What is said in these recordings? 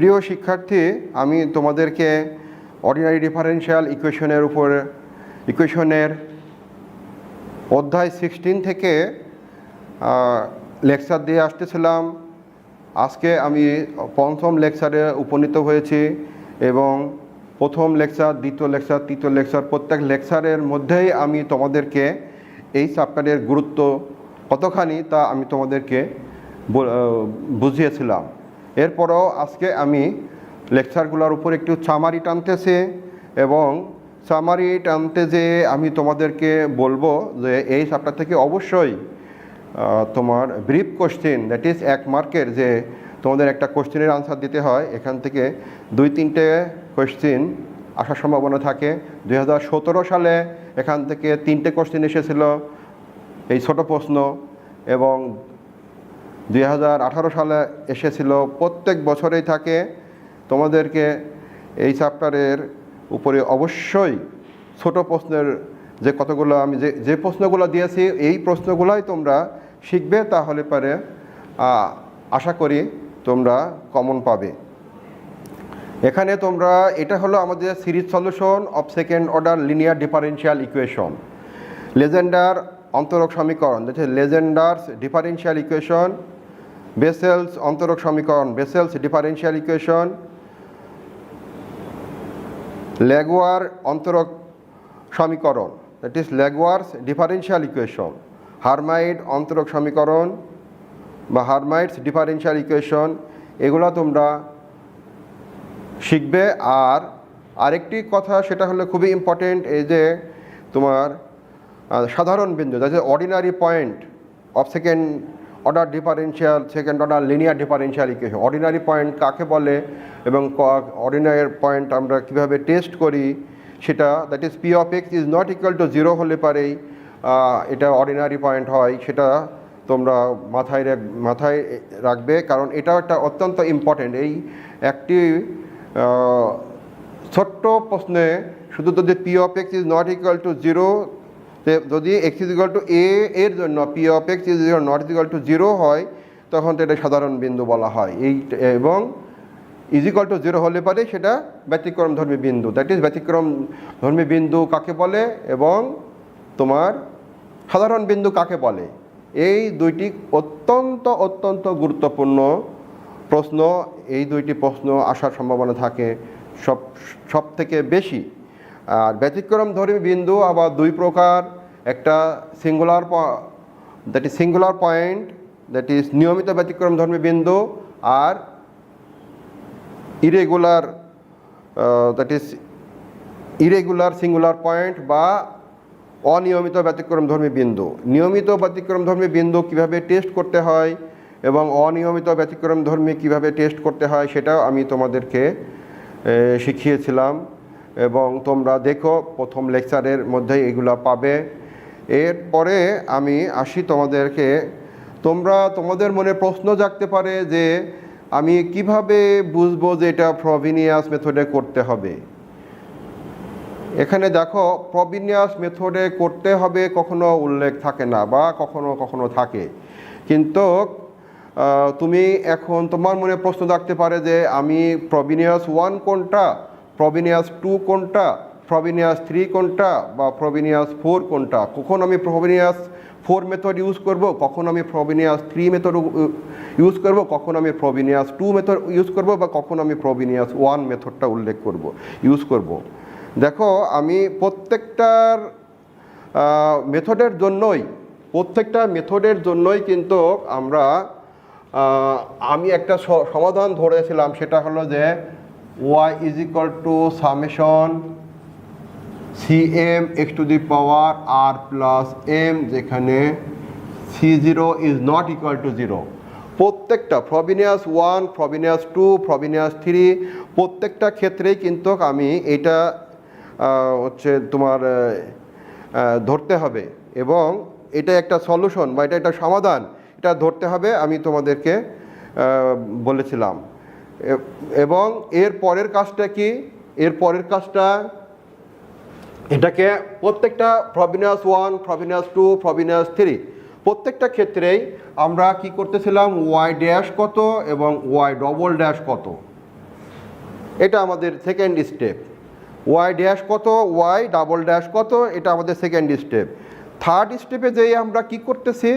প্রিয় শিক্ষার্থী, আমি তোমাদেরকে অর্ডিনারি ডিফারেনশিয়াল ইকুয়েশনের অধ্যায় 16 থেকে লেকচার দিয়ে আসতেছিলাম। আজকে আমি পঞ্চম লেকচারে উপনীত হয়েছি এবং প্রথম লেকচার, দ্বিতীয় লেকচার, তৃতীয় লেকচার, প্রত্যেক লেকচারের মধ্যেই আমি তোমাদেরকে এই চ্যাপ্টারের গুরুত্ব কতখানি তা আমি তোমাদেরকে বুঝিয়েছিলাম। এরপরও আজকে আমি লেকচারগুলোর উপর একটু সামারি টানতেছি এবং সামারি টানতে যে আমি তোমাদেরকে বলবো যে এই চ্যাপ্টার থেকে অবশ্যই তোমার ব্রিফ কোশ্চেন, দ্যাট ইজ 1 মার্কের, যে তোমাদের একটা কোশ্চেনের আনসার দিতে হয়, এখান থেকে 2-3টে কোশ্চেন আসার সম্ভাবনা থাকে। 2017 সালে এখান থেকে 3টে কোশ্চেন এসেছিল এই ছোট প্রশ্ন, এবং 2018 সালে এসেছিল। প্রত্যেক বছরেই থাকে। তোমাদেরকে এই চ্যাপ্টারের উপরে অবশ্যই ছোট প্রশ্নের যে কতগুলো আমি যে প্রশ্নগুলো দিয়েছি এই প্রশ্নগুলোই তোমরা শিখবে, তাহলে পরে আশা করি তোমরা কমন পাবে। এখানে তোমরা, এটা হলো আমাদের series solution of second order linear differential equation, Legendre অন্তরক সমীকরণ, লেজেন্ডার্স ডিফারেনশিয়াল ইকুয়েশন, বেসেলস অন্তরক সমীকরণ, বেসেলস ডিফারেনশিয়াল ইকুয়েশন, লেগুয়ার অন্তরক সমীকরণ, that is Laguerre's differential equation, Hermite অন্তরক সমীকরণ বা হারমাইটস ডিফারেনশিয়াল ইকুয়েশন, এগুলো তোমরা শিখবে। আর আরেকটি কথা, সেটা হলো খুবই ইম্পর্টেন্ট, এই যে তোমার সাধারণ বিন্দু, that is ordinary point of second order linear differential equation. Ordinary point কাকে বলে এবং অর্ডিনারি পয়েন্ট আমরা কিভাবে টেস্ট করি সেটা, that is P of x is not equal to 0 হলে পারেই এটা অর্ডিনারি পয়েন্ট হয়। সেটা তোমরা মাথায় রাখবে, কারণ এটাও একটা অত্যন্ত ইম্পর্টেন্ট। এই একটি ছোট্ট প্রশ্নে শুধু যদি P of x is not equal to 0, যদি এক্স ইজ ইকুয়াল টু এ এর জন্য P of x is not equal to 0 হয়, তখন তো এটা সাধারণ বিন্দু বলা হয়। এবং ইজ ইকুয়াল টু 0 হলে পারে সেটা ব্যতিক্রমধর্মী বিন্দু, দ্যাট ইজ ব্যতিক্রমধর্মী বিন্দু কাকে বলে এবং তোমার সাধারণ বিন্দু কাকে বলে। এই দুইটি অত্যন্ত গুরুত্বপূর্ণ প্রশ্ন। এই দুইটি প্রশ্ন আসার সম্ভাবনা থাকে সব থেকে বেশি। আর ব্যতিক্রমধর্মী বিন্দু আবার দুই প্রকার, একটা সিঙ্গুলার পয়েন্ট, দ্যাট ইজ নিয়মিত ব্যতিক্রমধর্মী বিন্দু, আর ইরেগুলার সিঙ্গুলার পয়েন্ট বা অনিয়মিত ব্যতিক্রমধর্মী বিন্দু। নিয়মিত ব্যতিক্রমধর্মী বিন্দু কিভাবে টেস্ট করতে হয় এবং অনিয়মিত ব্যতিক্রমধর্মী কিভাবে টেস্ট করতে হয় সেটাও আমি তোমাদেরকে শিখিয়েছিলাম, এবং তোমরা দেখো প্রথম লেকচারের মধ্যেই এগুলো পাবে। এরপরে আমি আসি তোমাদেরকে, তোমাদের মনে প্রশ্ন জাগতে পারে যে আমি কিভাবে বুঝবো যে এটা ফ্রবিনিয়াস মেথডে করতে হবে। এখানে দেখো, ফ্রবিনিয়াস মেথডে করতে হবে কখনো উল্লেখ থাকে না বা কখনো থাকে, কিন্তু তুমি এখন তোমার মনে প্রশ্ন জাগতে পারে যে আমি ফ্রবিনিয়াস 1 কোনটা, ফ্রবিনিয়াস 2 কোনটা, ফ্রবিনিয়াস 3 কোনটা বা ফ্রবিনিয়াস 4 কোনটা। কখন আমি ফ্রবিনিয়াস 4 মেথড ইউজ করব, কখন আমি ফ্রবিনিয়াস 3 মেথড ইউজ করব, কখন আমি ফ্রবিনিয়াস 2 মেথড ইউজ করব বা কখন আমি ফ্রবিনিয়াস 1 মেথডটা ইউজ করব। দেখো, আমি প্রত্যেকটা মেথডের জন্যই কিন্তু আমি একটা সমাধান ধরেছিলাম, সেটা হলো যে y is equal two summation cm x to the power r plus m, যেখানে c0 is not equal to 0। প্রত্যেকটা ফ্রবিনিয়াস 1, ফ্রবিনিয়াস 2, ফ্রবিনিয়াস 3 প্রত্যেকটা ক্ষেত্রেই কিন্তু আমি এটা তোমার ধরতে হবে, এবং এটা একটা সলিউশন বা এটা একটা সমাধান, এটা ধরতে হবে, আমি তোমাদেরকে বলেছিলাম। এবং এর পরের কাজটা কি? এর পরের কাজটা, এটাকে প্রত্যেকটা ফ্রবিনিয়াস 1, ফ্রবিনিয়াস 2, ফ্রবিনিয়াস 3 প্রত্যেকটা ক্ষেত্রেই আমরা কি করতেছিলাম, y ড্যাশ কত এবং y ডবল ড্যাশ কত, এটা আমাদের সেকেন্ড স্টেপ। ওয়াই ড্যাশ কত, ওয়াই ডাবল ড্যাশ কত, এটা আমাদের সেকেন্ড স্টেপ। থার্ড স্টেপে যেয়ে আমরা কি করতেছি,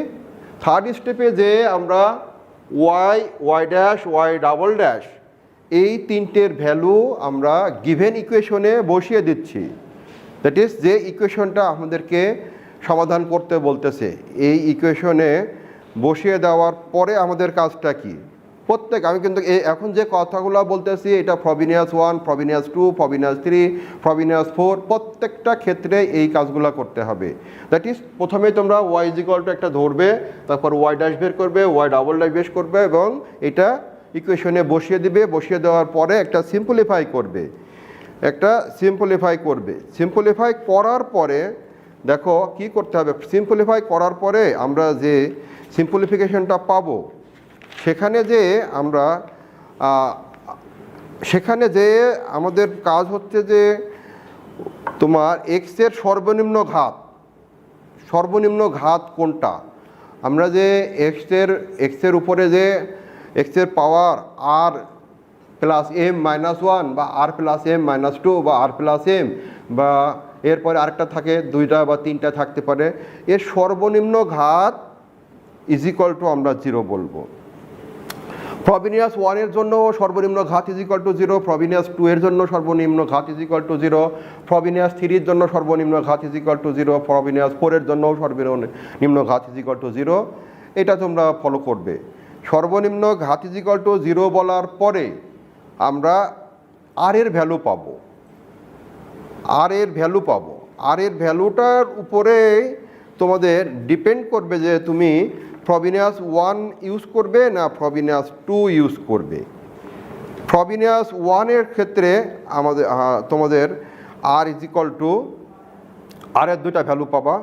থার্ড স্টেপে যেয়ে আমরা Y, Y dash, Y double dash এই তিনটের ভ্যালু আমরা গিভেন ইকুয়েশনে বসিয়ে দিচ্ছি। দ্যাট ইজ যে ইকুয়েশনটা আমাদেরকে সমাধান করতে বলতেছে, এই ইকুয়েশনে বসিয়ে দেওয়ার পরে আমাদের কাজটা কি, প্রত্যেক আমি কিন্তু এখন যে কথাগুলো বলতেছি এটা ফ্রবিনিয়াস 1, ফ্রবিনিয়াস 2, ফ্রবিনিয়াস 3, ফ্রবিনিয়াস 4 প্রত্যেকটা ক্ষেত্রে এই কাজগুলো করতে হবে। দ্যাট ইজ প্রথমে তোমরা ওয়াই ইজ ইকুয়াল টু একটা ধরবে, তারপর ওয়াই ড্যাশ বের করবে, ওয়াই ডাবল ড্যাশ বের করবে এবং এটা ইকুয়েশনে বসিয়ে দিবে। বসিয়ে দেওয়ার পরে একটা সিম্পলিফাই করবে, সিম্পলিফাই করার পরে দেখো কি করতে হবে। সিম্পলিফাই করার পরে আমরা যে সিম্পলিফিকেশনটা পাবো সেখানে যে আমাদের কাজ হচ্ছে যে তোমার এক্সের সর্বনিম্ন ঘাত কোনটা। আমরা যে এক্সের উপরে যে এক্সের পাওয়ার আর প্লাস এম মাইনাস 1 বা আর প্লাস এম মাইনাস 2 বা আর প্লাস এম বা এরপরে আরেকটা থাকে, দুইটা বা তিনটা থাকতে পারে, এর সর্বনিম্ন ঘাত ইজ ইকুয়াল টু আমরা 0 বলবো। ফ্রবিনিয়াস 1 এর জন্য সর্বনিম্ন ঘাত ইজ ইকুয়াল টু 0, ফ্রবিনিয়াস 2 এর জন্য সর্বনিম্ন ঘাত ইজ ইকুয়াল টু 0, ফ্রবিনিয়াস 3 এর জন্য সর্বনিম্ন ঘাত ইজ ইকুয়াল টু 0, ফ্রবিনিয়াস 4 এর জন্য সর্বনিম্ন ঘাত ইজ ইকুয়াল টু 0। এটা তোমরা ফলো করবে। সর্বনিম্ন ঘাত ইজ ইকুয়াল টু 0 বলার পরে আমরা আর এর ভ্যালু পাবো। আর এর ভ্যালুটার উপরে তোমাদের ডিপেন্ড করবে যে তুমি ফ্রবিনিয়াস 1 ইউজ করবে না ফ্রবিনিয়াস 2 ইউজ করবে। ফ্রবিনিয়াস 1 এর ক্ষেত্রে তোমাদের আর ইজ ইকুয়াল টু আর এর দুটা ভ্যালু পাবা,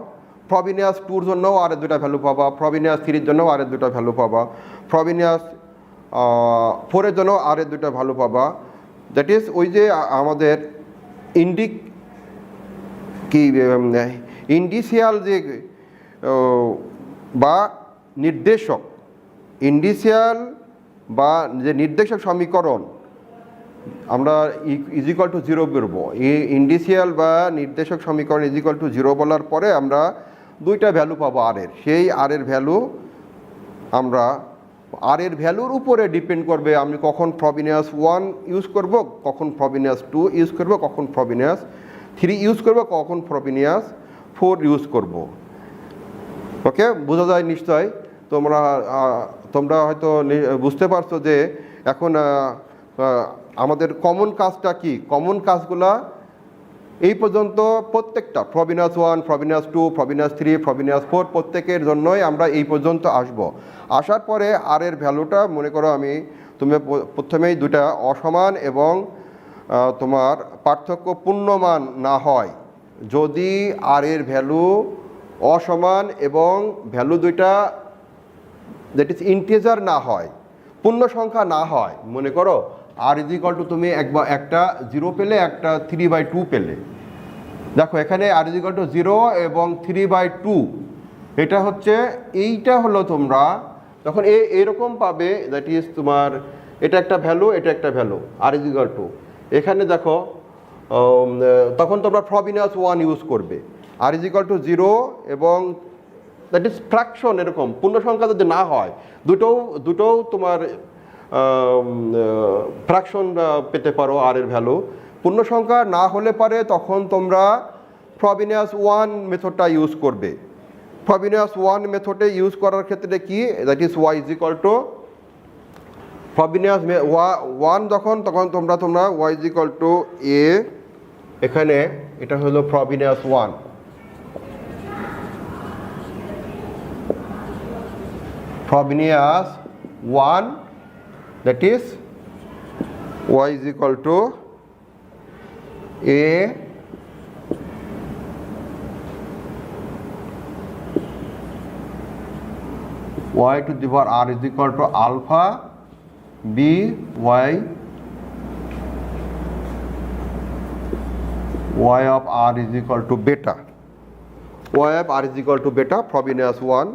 ফ্রবিনিয়াস 2 এর জন্যও আর এর দুটা ভ্যালু পাবা, ফ্রবিনিয়াস 3 এর জন্যও আর এর দুটা ভ্যালু পাবা, ফ্রবিনিয়াস 4 এর জন্য আর এর দুটা ভ্যালু পাবা। দ্যাট ইজ ওই যে আমাদের ইন্ডিসিয়াল যে বা নির্দেশক, নির্দেশক সমীকরণ আমরা ইজ ইকুয়াল টু 0 বেরবো। এই ইন্ডিসিয়াল বা নির্দেশক সমীকরণ ইজ ইকুয়াল টু 0 বলার পরে আমরা দুইটা ভ্যালু পাবো আর এর। সেই আর এর ভ্যালুর উপরে ডিপেন্ড করবে আমি কখন ফ্রবিনিয়াস 1 ইউজ করব, কখন ফ্রবিনিয়াস 2 ইউজ করব, কখন ফ্রবিনিয়াস 3 ইউজ করব, কখন ফ্রবিনিয়াস 4 ইউজ করব। ওকে, বোঝা যায় নিশ্চয়। তোমরা হয়তো বুঝতে পারছো যে এখন আমাদের কমন কাজটা কি। কমন কাজগুলা এই পর্যন্ত প্রত্যেকটা ফ্রবিনিয়াস 1, ফ্রবিনিয়াস 2, ফ্রবিনিয়াস 3, ফ্রবিনিয়াস 4 প্রত্যেকের জন্যই আমরা এই পর্যন্ত আসার পরে আর এর ভ্যালুটা মনে করো তুমি প্রথমেই দুটা অসমান এবং তোমার পার্থক্যপূর্ণ মান না হয়, যদি আর এর ভ্যালু অসমান এবং ভ্যালু দুইটা দ্যাট ইজ ইন্টিজার না হয়, পূর্ণ সংখ্যা না হয়, মনে করো আর ইজ ইকুয়াল টু তুমি একটা 0 পেলে, একটা 3/2 পেলে। দেখো এখানে আর ইজ ইকুয়াল টু 0 এবং 3/2 এইটা হলো তোমরা যখন এরকম পাবে, দ্যাট ইজ তোমার এটা একটা ভ্যালু, এটা একটা value r is equal to. এখানে দেখো তখন তোমরা ফ্রবিনিয়াস 1 ইউজ করবে। আর ইজ ইকুয়াল টু 0 এবং দ্যাট ইজ ফ্র্যাকশন, এরকম পূর্ণ সংখ্যা যদি না হয়, দুটোও তোমার ফ্র্যাকশন পেতে পারো আর এর ভ্যালু। পূর্ণ সংখ্যা না হলে পারে তখন তোমরা ফ্রবিনিয়াস 1 মেথডটা ইউজ করবে। ফ্রবিনিয়াস 1 মেথডে ইউজ করার ক্ষেত্রে কি, that is Y is equal to Frobenius 1 তখন তোমরা Y is equal to A, এখানে এটা হলো ফ্রবিনিয়াস 1। Frobenius 1, that is y is equal to a y to the power r is equal to alpha b y of r is equal to beta, y of r is equal to beta, Frobenius 1।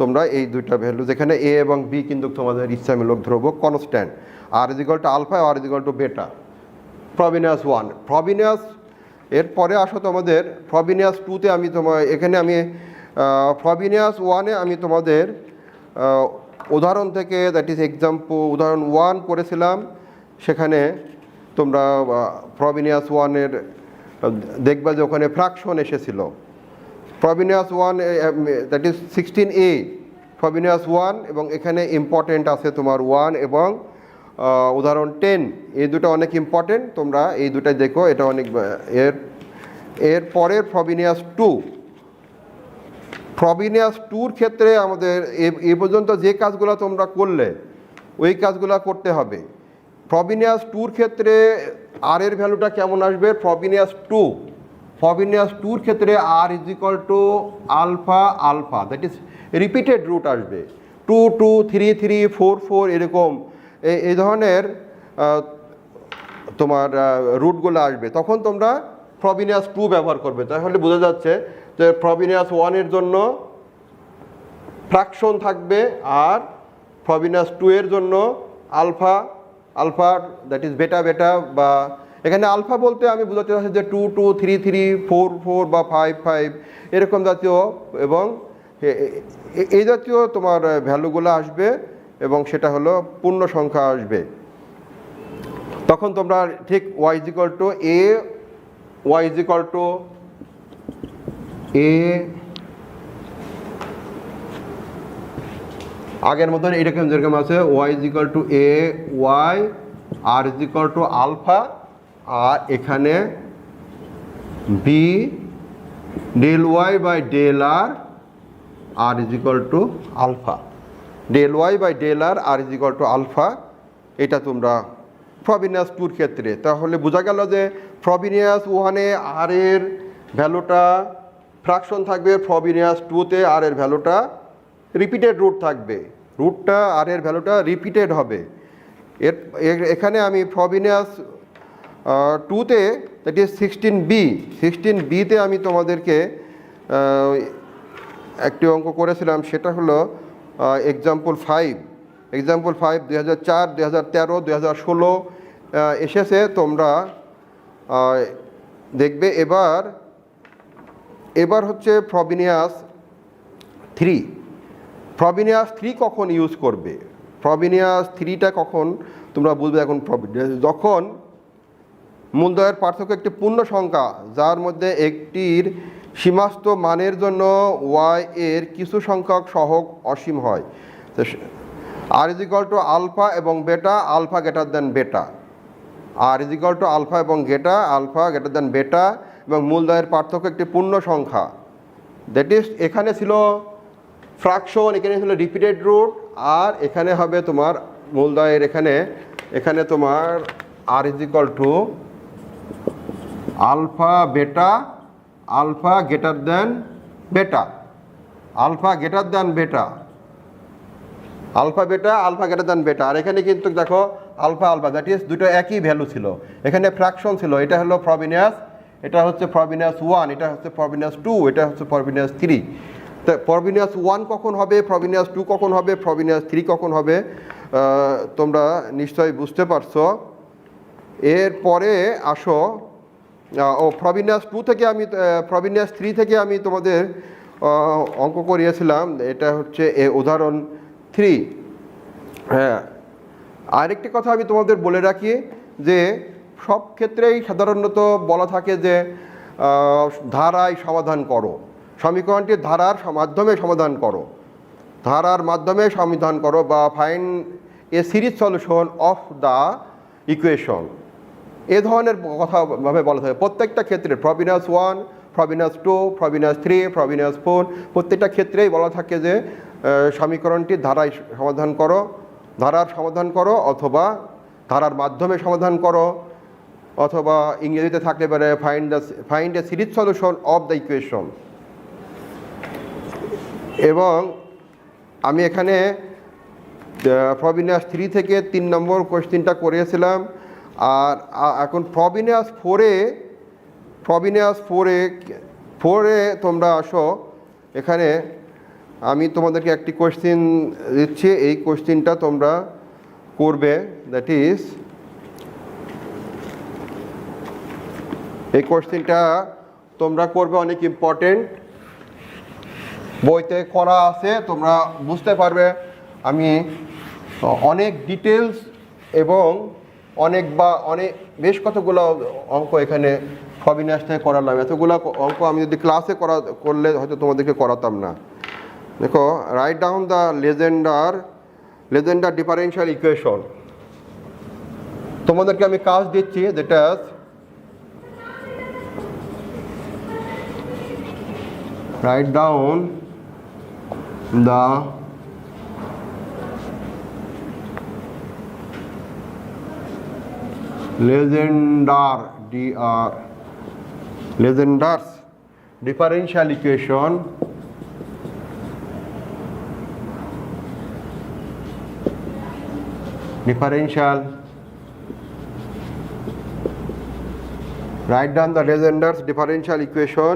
তোমরা এই দুইটা value যেখানে এ এবং B কিন্তু তোমাদের ইচ্ছামূলক ধ্রুবক constant, r is equal to alpha, r is equal to beta, Frobenius 1 ফ্রবিনিয়াস এরপরে আসো তোমাদের ফ্রবিনিয়াস 2তে আমি এখানে আমি ফ্রবিনিয়াস 1-এ আমি তোমাদের উদাহরণ থেকে দ্যাট ইজ এক্সাম্পল উদাহরণ 1 করেছিলাম। সেখানে তোমরা ফ্রবিনিয়াস 1-এর দেখবা যে ওখানে ফ্র্যাকশন এসেছিল। ফ্রবিনিয়াস 1 দ্যাট ইজ 16A ফ্রবিনিয়াস 1 এবং এখানে ইম্পর্টেন্ট আছে তোমার 1 এবং উদাহরণ 10 এই দুটো অনেক ইম্পর্টেন্ট, তোমরা এই দুটাই দেখো, এটা অনেক এর পরের ফ্রবিনিয়াস 2 ফ্রবিনিয়াস 2-র ক্ষেত্রে আমাদের এ পর্যন্ত যে কাজগুলো তোমরা করলে ওই কাজগুলো করতে হবে। ফ্রবিনিয়াস 2-র ক্ষেত্রে আর এর ভ্যালুটা কেমন আসবে? ফ্রবিনিয়াস 2-র ক্ষেত্রে R is equal to alpha alpha that is repeated root আসবে 2 2 3 3 4 4 এরকম এই ধরনের তোমার রুটগুলো আসবে, তখন তোমরা ফ্রবিনিয়াস 2 ব্যবহার করবে। তাহলে বোঝা যাচ্ছে যে ফ্রবিনিয়াস 1-এর জন্য ফ্র্যাকশন থাকবে আর ফ্রবিনিয়াস 2-এর জন্য আলফা আলফা দ্যাট ইজ বেটা বেটা, বা এখানে আলফা বলতে আমি বোঝাতে চাচ্ছি যে 2 2 3 3 4 4 বা 5 5 এরকম জাতীয় এবং এই জাতীয় তোমার ভ্যালুগুলো আসবে এবং সেটা হলো পূর্ণ সংখ্যা আসবে। তখন তোমরা ঠিক y = a y = a আগের মতন এরকম যেরকম আছে y = a y r = alpha আর এখানে b del y by del r r = alpha del y by del r r = alpha. এটা তোমরা ফ্রবিনিয়াস 2-র ক্ষেত্রে। তাহলে বোঝা গেল যে ফ্রবিনিয়াস 1-এ আর এর ভ্যালুটা ফ্র্যাকশন থাকবে, ফ্রবিনিয়াস 2-তে আর এর ভ্যালুটা রিপিটেড রুট থাকবে, রুটটা আর এর ভ্যালুটা রিপিটেড হবে। এখানে আমি ফ্রবিনিয়াস 2-তে দ্যাট ইজ 16B-তে আমি তোমাদেরকে একটি অঙ্ক করেছিলাম, সেটা হলো এক্সাম্পল 5 2004 2013 2016 এসেছে। তোমরা দেখবে এবার হচ্ছে ফ্রবিনিয়াস 3 কখন ইউজ করবে, ফ্রবিনিয়াস 3টা কখন তোমরা বুঝবে। এখন ফ্রবিনিয়াস যখন মূলদয়ের পার্থক্য একটি পূর্ণ সংখ্যা যার মধ্যে একটির সীমাস্ত মানের জন্য y এর কিছু সংখ্যক সহগ অসীম হয়, r = আলফা এবং বেটা আলফা গ্রেটার দ্যান বেটা, r = আলফা এবং আলফা গ্রেটার দ্যান বেটা এবং মূলদয়ের পার্থক্য একটি পূর্ণ সংখ্যা দ্যাট ইজ এখানে ছিল ফ্র্যাকশন, এখানে ছিল রিপিটেড রুট আর এখানে হবে তোমার মূলদয়ের এখানে তোমার r = alpha beta alpha greater than beta alpha greater than beta alpha beta alpha greater than beta. আর এখানে কিন্তু দেখো আলফা আলফা দ্যাট ইজ দুটো একই ভ্যালু ছিল, এখানে ফ্র্যাকশন ছিল। এটা হলো ফ্রবিনিয়াস, এটা হচ্ছে ফ্রবিনিয়াস 1, এটা হচ্ছে ফ্রবিনিয়াস 2, এটা হচ্ছে ফ্রবিনিয়াস 3। তো ফ্রবিনিয়াস 1 কখন হবে, ফ্রবিনিয়াস 2 কখন হবে, ফ্রবিনিয়াস 3 কখন হবে তোমরা নিশ্চয়ই বুঝতে পারছো। এরপরে আসো ফ্রবিনিয়াস 2 থেকে ফ্রবিনিয়াস 3 থেকে আমি তোমাদের অঙ্ক করিয়েছিলাম, এটা হচ্ছে উদাহরণ 3। হ্যাঁ, আরেকটি কথা আমি তোমাদের বলে রাখি যে সব ক্ষেত্রেই সাধারণত বলা থাকে যে ধারায় সমাধান করো, সমীকরণটি ধারার মাধ্যমে সমাধান করো, বা find a series solution of the equation, এ ধরনের কথা ভাবে বলা থাকে প্রত্যেকটা ক্ষেত্রে। ফ্রবিনিয়াস 1, ফ্রবিনিয়াস 2, ফ্রবিনিয়াস 3, ফ্রবিনিয়াস 4 প্রত্যেকটা ক্ষেত্রেই বলা থাকে যে সমীকরণটি ধারার সমাধান করো অথবা ধারার মাধ্যমে সমাধান করো, অথবা ইংরেজিতে থাকতে পারে find a series solution of the equation. এবং আমি এখানে ফ্রবিনিয়াস 3 থেকে 3 নম্বর কোয়েশ্চেনটা করিয়েছিলাম। আর এখন ফ্রবিনিয়াস 4-এ তোমরা আসো, এখানে আমি তোমাদেরকে একটি কোয়েশ্চেন দিচ্ছি, এই কোয়েশ্চেনটা তোমরা করবে, দ্যাট ইজ এই কোশ্চেনটা তোমরা করবে, অনেক ইম্পর্টেন্ট, বইতে করা আছে, তোমরা বুঝতে পারবে। আমি অনেক ডিটেলস এবং অনেক বেশ কতগুলো অঙ্ক এখানে ফ্রবিনিয়াস থেকে করালাম। এতগুলো অঙ্ক আমি যদি ক্লাসে করলে হয়তো তোমাদেরকে করাতাম না। দেখো, right down the Legendre differential equation. তোমাদেরকে আমি কাজ দিচ্ছি, যেটা right down the Legendars differential equation write down the Legendars differential equation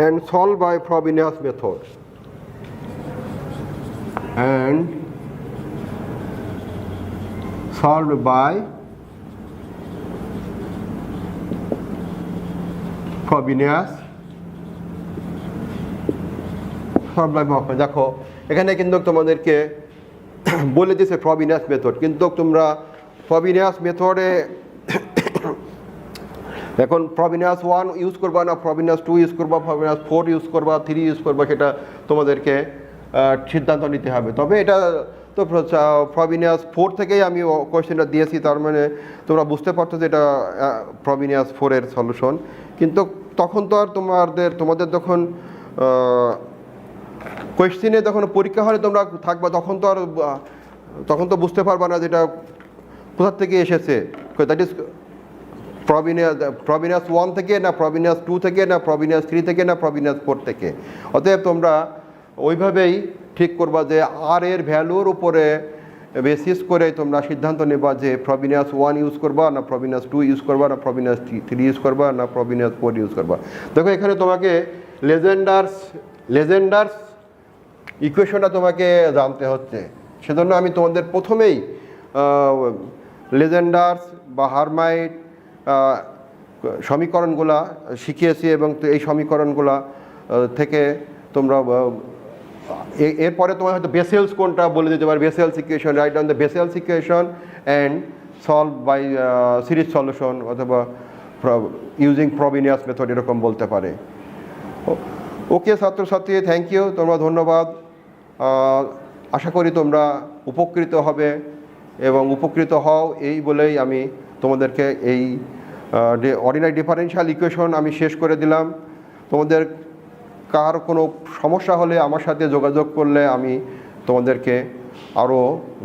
and solve by Frobenius method. And solved by Frobenius method. দেখো, এখানে কিন্তু তোমাদেরকে বলে দিয়েছে ফ্রবিনিয়াস মেথড, কিন্তু তোমরা ফ্রবিনিয়াস মেথডে এখন ফ্রবিনিয়াস 1 ইউজ করবা না ফ্রবিনিয়াস 2 ইউজ করবা, ফ্রবিনিয়াস 4 ইউজ করবা, 3 ইউজ করবা, সেটা তোমাদেরকে সিদ্ধান্ত নিতে হবে। তবে এটা তো ফ্রবিনিয়াস 4 থেকেই আমি কোয়েশ্চেনটা দিয়েছি, তার মানে তোমরা বুঝতে পারছো যে এটা ফ্রবিনিয়াস 4 এর সলিউশন। কিন্তু তখন তো আর তোমাদের যখন কোয়েশ্চেনে যখন পরীক্ষা হলে তোমরা থাকবা, তখন তো বুঝতে পারবা না যেটা কোথা থেকে এসেছে, দ্যাট ইজ ফ্রবিনিয়াস 1 থেকে না ফ্রবিনিয়াস 2 থেকে না ফ্রবিনিয়াস 3 থেকে না ফ্রবিনিয়াস 4 থেকে। অতএব তোমরা ওইভাবেই ঠিক করবা যে আর এর ভ্যালুর উপরে বেসিস করে তোমরা সিদ্ধান্ত নেবা যে ফ্রবিনিয়াস 1 ইউজ করবা না ফ্রবিনিয়াস 2 ইউজ করবা না ফ্রবিনিয়াস 3 ইউজ করবা না ফ্রবিনিয়াস 4 ইউজ করবা। দেখো, এখানে তোমাকে লেজেন্ডার্স ইকুয়েশনটা তোমাকে জানতে হচ্ছে। সেজন্য আমি তোমাদের প্রথমেই লেজেন্ডার্স বা হারমাইট সমীকরণগুলা শিখিয়েছি, এবং এই সমীকরণগুলা থেকে তোমরা এরপরে তোমার হয়তো বেসেলস কোনটা বলে দিতে পারে। Bessel's equation, write down the Bessel's equation and solve by series solution, অথবা ইউজিং ফ্রবিনিয়াস মেথড, এরকম বলতে পারে। ওকে ছাত্রছাত্রী, থ্যাংক ইউ, তোমরা ধন্যবাদ। আশা করি তোমরা উপকৃত হবে, এবং উপকৃত হও এই বলেই আমি তোমাদেরকে এই অর্ডিনারি ডিফারেনশিয়াল ইকুয়েশন আমি শেষ করে দিলাম। তোমাদের কার কোনো সমস্যা হলে আমার সাথে যোগাযোগ করলে আমি তোমাদেরকে আরও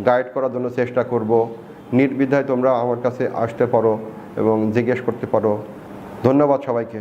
গাইড করার জন্য চেষ্টা করব। নির্দ্বিধায় তোমরা আমার কাছে আসতে পারো এবং জিজ্ঞেস করতে পারো। ধন্যবাদ সবাইকে।